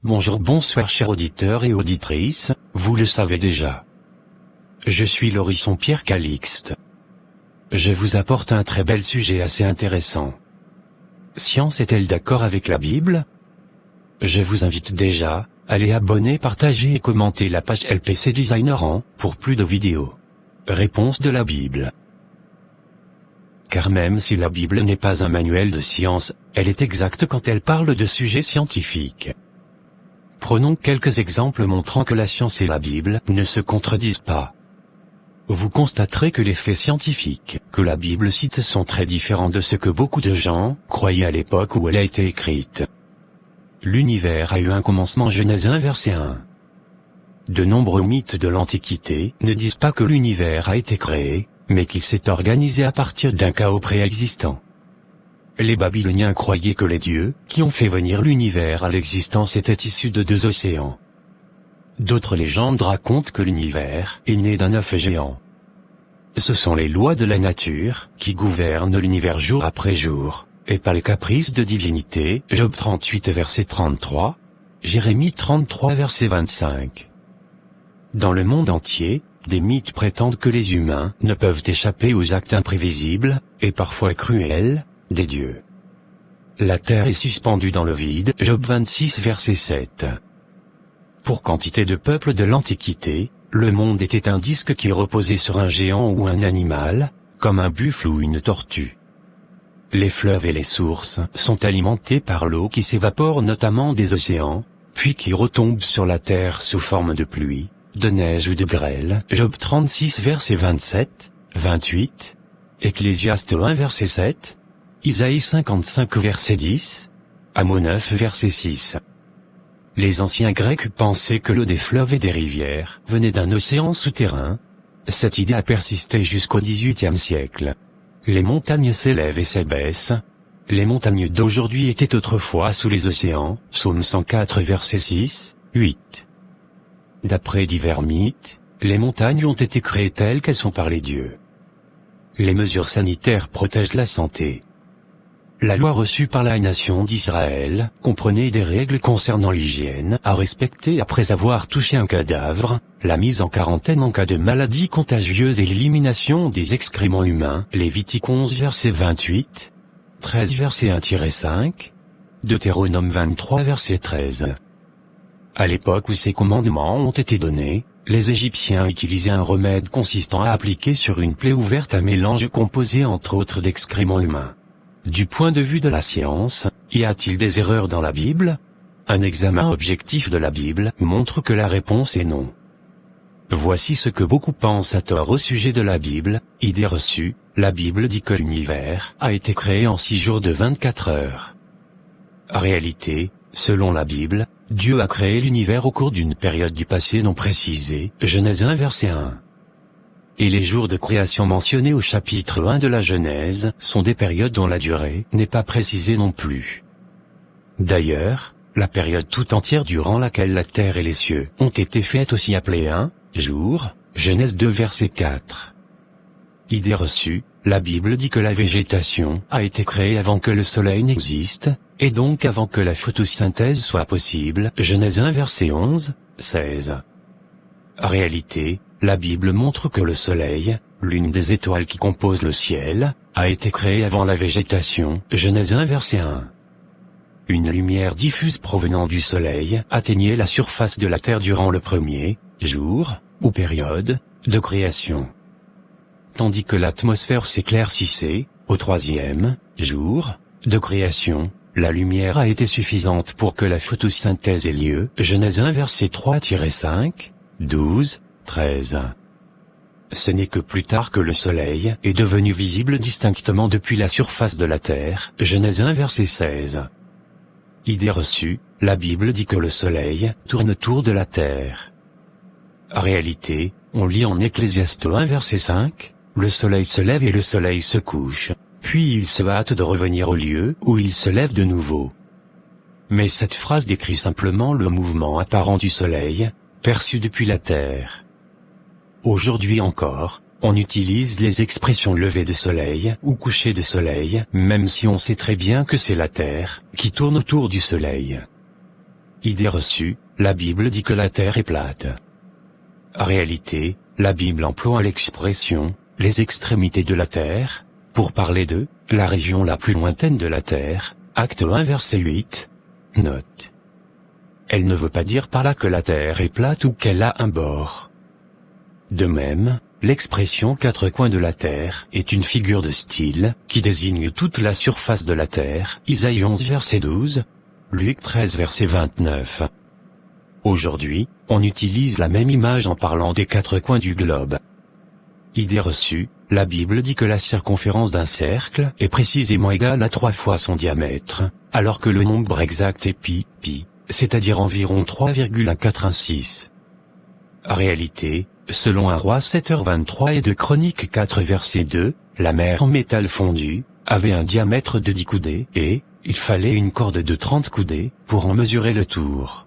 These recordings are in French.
Bonjour, bonsoir chers auditeurs et auditrices, vous le savez déjà. Je suis l'Horizon Pierre Calixte. Je vous apporte un très bel sujet assez intéressant. Science est-elle d'accord avec la Bible? Je vous invite déjà à aller abonner, partager et commenter la page LPC Designer pour plus de vidéos. Réponse de la Bible. Car même si la Bible n'est pas un manuel de science, elle est exacte quand elle parle de sujets scientifiques. Prenons quelques exemples montrant que la science et la Bible ne se contredisent pas. Vous constaterez que les faits scientifiques que la Bible cite sont très différents de ce que beaucoup de gens croyaient à l'époque où elle a été écrite. L'univers a eu un commencement, Genèse 1 verset 1. De nombreux mythes de l'Antiquité ne disent pas que l'univers a été créé, mais qu'il s'est organisé à partir d'un chaos préexistant. Les Babyloniens croyaient que les dieux qui ont fait venir l'univers à l'existence étaient issus de deux océans. D'autres légendes racontent que l'univers est né d'un œuf géant. Ce sont les lois de la nature qui gouvernent l'univers jour après jour, et pas les caprices de divinité. Job 38 verset 33, Jérémie 33 verset 25. Dans le monde entier, des mythes prétendent que les humains ne peuvent échapper aux actes imprévisibles, et parfois cruels, des dieux. La terre est suspendue dans le vide. Job 26 verset 7. Pour quantité de peuples de l'Antiquité, le monde était un disque qui reposait sur un géant ou un animal, comme un buffle ou une tortue. Les fleuves et les sources sont alimentés par l'eau qui s'évapore notamment des océans, puis qui retombe sur la terre sous forme de pluie, de neige ou de grêle. Job 36 verset 27, 28, Ecclésiaste 1 verset 7, Isaïe 55 verset 10, Amos 9 verset 6. Les anciens Grecs pensaient que l'eau des fleuves et des rivières venait d'un océan souterrain. Cette idée a persisté jusqu'au XVIIIe siècle. Les montagnes s'élèvent et s'abaissent. Les montagnes d'aujourd'hui étaient autrefois sous les océans. Psaume 104 verset 6, 8. D'après divers mythes, les montagnes ont été créées telles qu'elles sont par les dieux. Les mesures sanitaires protègent la santé. La loi reçue par la nation d'Israël comprenait des règles concernant l'hygiène à respecter après avoir touché un cadavre, la mise en quarantaine en cas de maladie contagieuse et l'élimination des excréments humains. Lévitique 11 verset 28, 13 verset 1-5, Deutéronome 23 verset 13. À l'époque où ces commandements ont été donnés, les Égyptiens utilisaient un remède consistant à appliquer sur une plaie ouverte un mélange composé entre autres d'excréments humains. Du point de vue de la science, y a-t-il des erreurs dans la Bible? Un examen objectif de la Bible montre que la réponse est non. Voici ce que beaucoup pensent à tort au sujet de la Bible. Idée reçue, la Bible dit que l'univers a été créé en 6 jours de 24 heures. Réalité, selon la Bible, Dieu a créé l'univers au cours d'une période du passé non précisée. Genèse 1 verset 1. Et les jours de création mentionnés au chapitre 1 de la Genèse sont des périodes dont la durée n'est pas précisée non plus. D'ailleurs, la période tout entière durant laquelle la terre et les cieux ont été faits aussi appelée un jour, Genèse 2 verset 4. Idée reçue, la Bible dit que la végétation a été créée avant que le soleil n'existe, et donc avant que la photosynthèse soit possible. Genèse 1 verset 11, 16. Réalité, la Bible montre que le soleil, l'une des étoiles qui composent le ciel, a été créé avant la végétation. Genèse 1 verset 1. Une lumière diffuse provenant du soleil atteignait la surface de la terre durant le premier jour, ou période, de création. Tandis que l'atmosphère s'éclaircissait, au troisième jour, de création, la lumière a été suffisante pour que la photosynthèse ait lieu. Genèse 1 verset 3-5, 12, 13. Ce n'est que plus tard que le soleil est devenu visible distinctement depuis la surface de la terre. Genèse 1 verset 16. Idée reçue, la Bible dit que le soleil tourne autour de la terre. Réalité, on lit en Ecclésiaste 1 verset 5, le soleil se lève et le soleil se couche, puis il se hâte de revenir au lieu où il se lève de nouveau. Mais cette phrase décrit simplement le mouvement apparent du soleil, perçu depuis la terre. Aujourd'hui encore, on utilise les expressions lever de soleil ou coucher de soleil, même si on sait très bien que c'est la Terre qui tourne autour du soleil. Idée reçue, la Bible dit que la Terre est plate. Réalité, la Bible emploie l'expression « les extrémités de la Terre » pour parler de « la région la plus lointaine de la Terre », Acte 1 verset 8. Note. Elle ne veut pas dire par là que la Terre est plate ou qu'elle a un bord. De même, l'expression « quatre coins de la Terre » est une figure de style qui désigne toute la surface de la Terre, Isaïe 11 verset 12, Luc 13 verset 29. Aujourd'hui, on utilise la même image en parlant des quatre coins du globe. Idée reçue, la Bible dit que la circonférence d'un cercle est précisément égale à 3 fois son diamètre, alors que le nombre exact est pi, c'est-à-dire environ 3,146. Réalité, selon 1 Roi 7h23 et 2 Chroniques 4 verset 2, la mer en métal fondu avait un diamètre de 10 coudées et il fallait une corde de 30 coudées pour en mesurer le tour.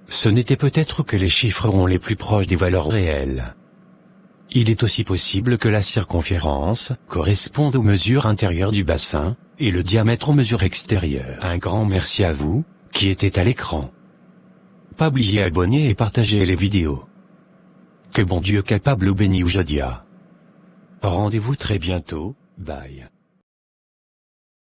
Ce n'était peut-être que les chiffres les plus proches des valeurs réelles. Il est aussi possible que la circonférence corresponde aux mesures intérieures du bassin, et le diamètre aux mesures extérieures. Un grand merci à vous, qui étaient à l'écran. Pas oublier abonner et partager les vidéos. Que bon Dieu capable ou béni ou Jodia. Rendez-vous très bientôt, bye.